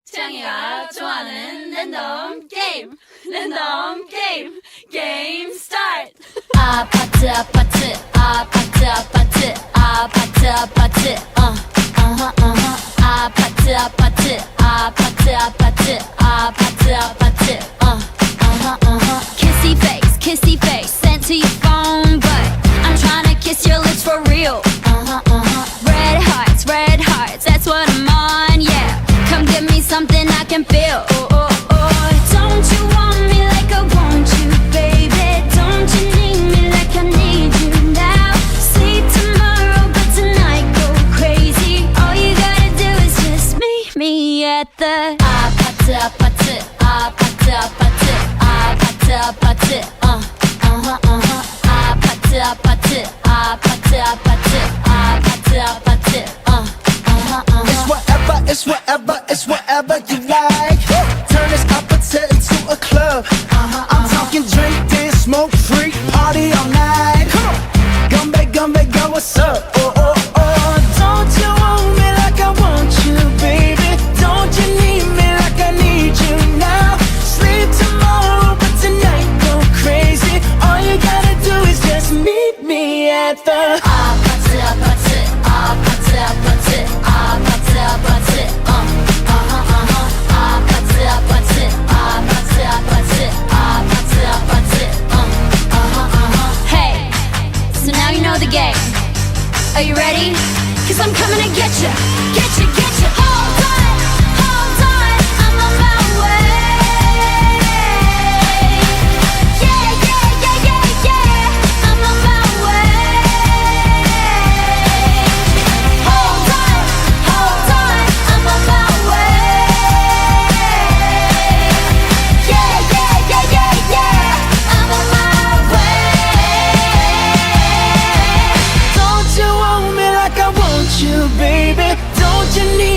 취향이가 좋아하는 랜덤 게임 게임 스타트. 아파트 아파트 아파트 아파트 아파트 아파트 아파트 아파트 아파트 아파트 아파트 아파트 kissy face sent to your phone but I'm tryna kiss your lips for real. Red hearts, that's what I'm on, yeah. Come give me something I can feel. Don't you want me like I want you, baby? Don't you need me like I need you now? Sleep tomorrow, but tonight go crazy. All you gotta do is just meet me at the 아파트 아파트 아파트 아파트 아파트 아파트 아파트 아파트 아파트 아파트 아파트 It's whatever you like. Turn this opposite into a club. I'm talking drink, dance, smoke, freak, party all night. Come back, girl, what's up? Don't you want me like I want you, baby? Don't you need me like I need you now? Sleep tomorrow, but tonight go crazy. All you gotta do is just meet me at the 아파트 아파트 아파트 아파트 아파트 아파트 아파트 아파트 아파트 아파트 아파트 Hey, so now you know the game. Are you ready? Cause I'm coming to get you. Hold on, I'm on my way. Yeah, I'm on my way. Hold on, I'm on my way. Yeah, I'm on my way. Don't you want me like I want you, baby? Don't you need